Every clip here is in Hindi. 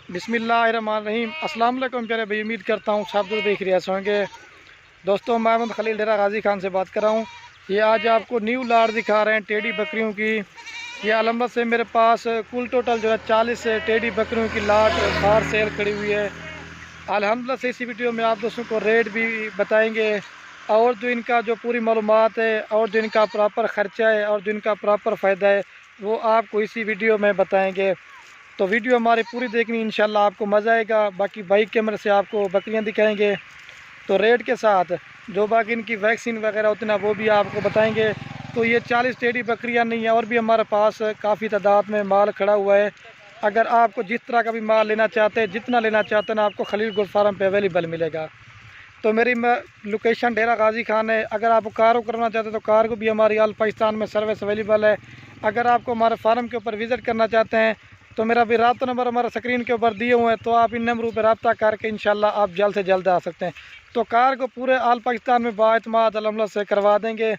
बिस्मिल्लाहिर्रहमानिर्रहीम। अस्सलाम वालेकुम प्यारे भाई, उम्मीद करता हूँ सब लोग देख रहे होंगे। दोस्तों, मैं मोहम्मद खलील डेरा गाजी खान से बात कर रहा हूँ। ये आज आपको न्यू लाट दिखा रहे हैं टेडी बकरियों की। ये अलहमद से मेरे पास कुल टोटल जो है 40 टेडी बकरियों की लाट बाहर सेल खड़ी हुई है। अल्हम्दुलिल्लाह से इसी वीडियो में आप दोस्तों को रेट भी बताएंगे और जो इनका जो पूरी मालूमात है और जो इनका प्रॉपर ख़र्चा है और जो इनका प्रॉपर फ़ायदा है वो आपको इसी वीडियो में बताएंगे। तो वीडियो हमारी पूरी देखनी, इंशाल्लाह आपको मज़ा आएगा। बाकी बाइक कैमरे से आपको बकरियां दिखाएंगे तो रेट के साथ जो बाकी इनकी वैक्सीन वगैरह होती ना वो भी आपको बताएंगे। तो ये 40 टेडी बकरियां नहीं है, और भी हमारे पास काफ़ी तादाद में माल खड़ा हुआ है। अगर आपको जिस तरह का भी माल लेना चाहते हैं, जितना लेना चाहते हैं ना, आपको खलील गोट फार्म पे अवेलेबल मिलेगा। तो मेरी लोकेशन डेरा गाजी खान है। अगर आप कार करना चाहते हैं तो कार को भी हमारी आल पाकिस्तान में सर्विस अवेलेबल है। अगर आपको हमारे फार्म के ऊपर विज़िट करना चाहते हैं तो मेरा भी रब्ता नंबर हमारा स्क्रीन के ऊपर दिए हुए हैं, तो आप इन नंबरों पर रब्ता करके इंशाल्लाह आप जल्द से जल्द आ सकते हैं। तो कार को पूरे आल पाकिस्तान में बाएतमाद अल्हम्दुलिल्लाह से करवा देंगे।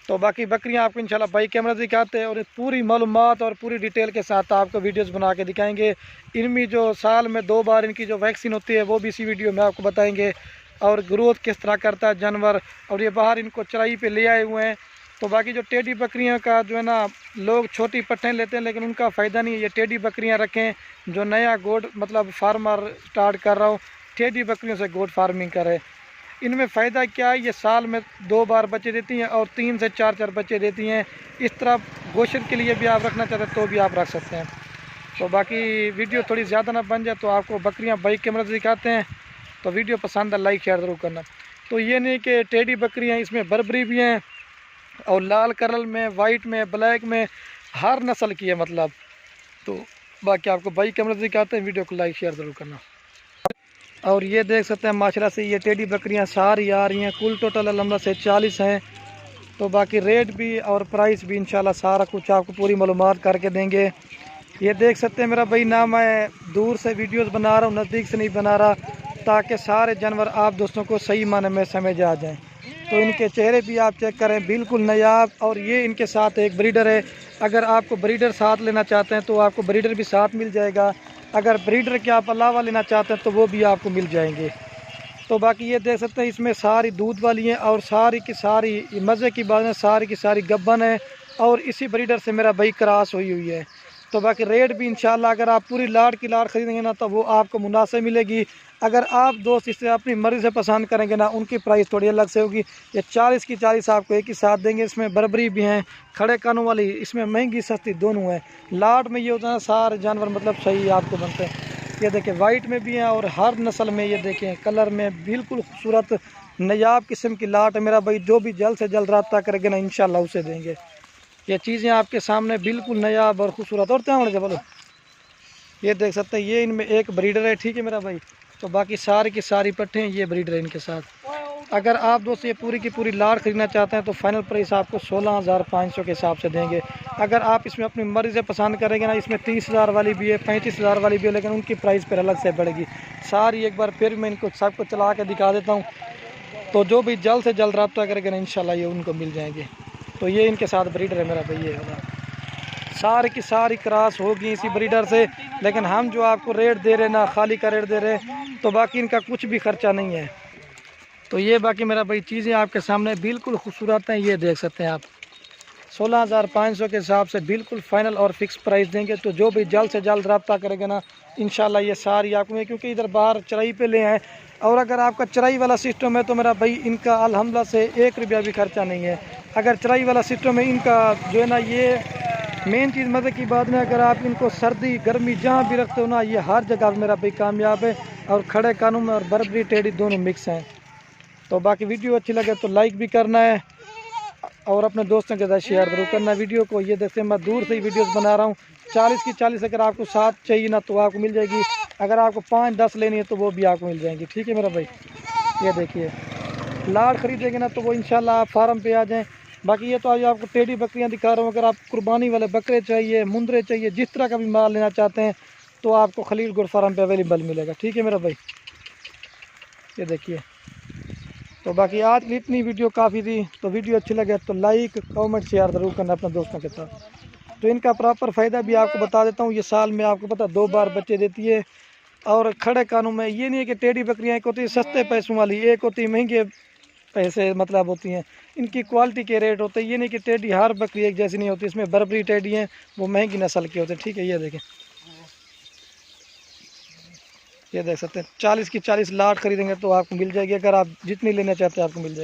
तो बाकी बकरियां आपको इंशाल्लाह बाइक कैमरा दिखाते हैं और पूरी मालूमात और पूरी डिटेल के साथ आपको वीडियोस बना के दिखाएंगे। इनमें जो साल में 2 बार इनकी जो वैक्सीन होती है वो भी इसी वीडियो में आपको बताएंगे, और ग्रोथ किस तरह करता है जानवर। और ये बाहर इनको चराई पे ले आए हुए हैं। तो बाकी जो टेडी बकरियां का जो है ना, लोग छोटी पट्टें लेते हैं लेकिन उनका फ़ायदा नहीं है। ये टेडी बकरियां रखें, जो नया गोड मतलब फार्मर स्टार्ट कर रहा हो, टेडी बकरियों से गोड फार्मिंग करे। इनमें फ़ायदा क्या है, ये साल में 2 बार बच्चे देती हैं और 3 से 4 बच्चे देती हैं। इस तरह गोश्त के लिए भी आप रखना चाहते हैं तो भी आप रख सकते हैं। तो बाकी वीडियो थोड़ी ज़्यादा ना बन जाए तो आपको बकरियां बाइक कैमरा से दिखाते हैं। तो वीडियो पसंद है लाइक शेयर ज़रूर करना। तो ये नहीं कि टेडी बकरियां, इसमें बर्बरी भी हैं और लाल कलर में, वाइट में, ब्लैक में, हर नस्ल की है मतलब। तो बाकी आपको बाइक कैमरा से दिखाते हैं, वीडियो को लाइक शेयर ज़रूर करना। और ये देख सकते हैं माशाल्लाह से ये टेडी बकरियां सारी आ रही हैं। कुल टोटल अल्हम्दुलिल्लाह से 40 हैं। तो बाकी रेट भी और प्राइस भी इंशाल्लाह सारा कुछ आपको पूरी मालूमात करके देंगे। ये देख सकते हैं मेरा भाई नाम है, दूर से वीडियोस बना रहा हूँ, नज़दीक से नहीं बना रहा, ताकि सारे जानवर आप दोस्तों को सही माने में समझ आ जाएँ। तो इनके चेहरे भी आप चेक करें, बिल्कुल नायाब। और ये इनके साथ एक ब्रीडर है। अगर आपको ब्रीडर साथ लेना चाहते हैं तो आपको ब्रीडर भी साथ मिल जाएगा। अगर ब्रीडर के आप अलावा लेना चाहते हैं तो वो भी आपको मिल जाएंगे। तो बाकी ये देख सकते हैं इसमें सारी दूध वाली हैं और सारी की सारी मज़े की बात है, सारी की सारी गब्बन है और इसी ब्रीडर से मेरा भाई क्रॉस हुई है। तो बाकी रेट भी इंशाल्लाह अगर आप पूरी लाट की लाट ख़रीदेंगे ना तो वो आपको मुनासिब मिलेगी। अगर आप दोस्त इसे अपनी मर्ज़ी से पसंद करेंगे ना, उनकी प्राइस थोड़ी अलग से होगी। ये 40 की 40 आपको एक ही साथ देंगे। इसमें बर्बरी भी हैं, खड़े कानों वाली, इसमें महंगी सस्ती दोनों है। लाट में ये होता है सारे जानवर मतलब सही आपको बनते हैं। ये देखें वाइट में भी हैं और हर नस्ल में, ये देखें कलर में बिल्कुल खूबसूरत नायाब किस्म की लाट है। मेरा भाई जो भी जल्द से जल्द रब्ता करेंगे ना इंशाल्लाह उसे देंगे। ये चीज़ें आपके सामने बिल्कुल नायाब और खूबसूरत। और क्या होने बोलो, ये देख सकते हैं ये इनमें एक ब्रीडर है, ठीक है मेरा भाई। तो बाकी सारी की सारी पट्टे हैं, ये ब्रीडर है इनके साथ। अगर आप दोस्त ये पूरी की पूरी लाट खरीदना चाहते हैं तो फाइनल प्राइस आपको 16,500 के हिसाब से देंगे। अगर आप इसमें अपनी मर्ज़ी से पसंद करेंगे ना, इसमें 30,000 वाली भी है, 35,000 वाली भी है, लेकिन उनकी प्राइस पर अलग से बढ़ेगी सारी। एक बार फिर मैं इनको सबको चला के दिखा देता हूँ। तो जो भी जल्द से जल्द रब्ता करेंगे ना इंशाल्लाह ये उनको मिल जाएंगे। तो ये इनके साथ ब्रीडर है मेरा भाई। ये सारी की सारी क्रॉस होगी इसी ब्रीडर से, लेकिन हम जो आपको रेट दे रहे ना, खाली का रेट दे रहे हैं, तो बाकी इनका कुछ भी खर्चा नहीं है। तो ये बाकी मेरा भाई चीज़ें आपके सामने बिल्कुल खूबसूरत हैं। ये देख सकते हैं आप 16,500 के हिसाब से बिल्कुल फ़ाइनल और फिक्स प्राइस देंगे। तो जो भी जल्द से जल्द रब्ता करेगा ना इंशाल्लाह ये सारी आपको, क्योंकि इधर बाहर चराई पे ले आए। और अगर आपका चराई वाला सिस्टम है तो मेरा भाई इनका अल्हम्दुलिल्लाह से 1 रुपया भी खर्चा नहीं है। अगर चराई वाला सिस्टम है इनका जो है ना, ये मेन चीज़ मज़े की बात में, अगर आप इनको सर्दी गर्मी जहाँ भी रखते हो ना, ये हर जगह मेरा भाई कामयाब है। और खड़े कानून में और बर्बरी टेडी दोनों मिक्स हैं। तो बाकी वीडियो अच्छी लगे तो लाइक भी करना है और अपने दोस्तों के साथ शेयर जरूर करना वीडियो को। ये देखते हैं मैं दूर से ही वीडियोस बना रहा हूँ। 40 की 40 अगर आपको 7 चाहिए ना तो आपको मिल जाएगी। अगर आपको 5-10 लेनी है तो वो भी आपको मिल जाएंगी, ठीक है मेरा भाई। ये देखिए लाट खरीदेंगे ना तो वो इंशाल्लाह आप फार्म पे आ जाएँ। बाकी ये तो आज आपको टेडी बकरियां दिखा रहा हूँ। अगर आप कुर्बानी वाले बकरे चाहिए, मुंदरे चाहिए, जिस तरह का भी माल लेना चाहते हैं तो आपको खलील गोट फार्म पे अवेलेबल मिलेगा, ठीक है मेरा भाई। ये देखिए। तो बाकी आज इतनी वीडियो काफ़ी थी। तो वीडियो अच्छी लगे तो लाइक कमेंट शेयर ज़रूर करना अपने दोस्तों के साथ। तो इनका प्रॉपर फ़ायदा भी आपको बता देता हूँ। ये साल में आपको पता 2 बार बच्चे देती है। और खड़े कानों में ये नहीं है कि टेढ़ी बकरियाँ एक होती है सस्ते पैसों वाली, एक होती है महंगे पैसे मतलब होती हैं। इनकी क्वालिटी के रेट होते हैं। ये नहीं कि टेढ़ी हर बकरी एक जैसी नहीं होती, इसमें बर्बरी टेढ़ी हैं, वो महंगी नस्ल की होते हैं। ठीक है, ये देखें, ये देख सकते हैं 40 की 40 लाट खरीदेंगे तो आपको मिल जाएगी। अगर आप जितनी लेना चाहते हैं आपको मिल जाएगी।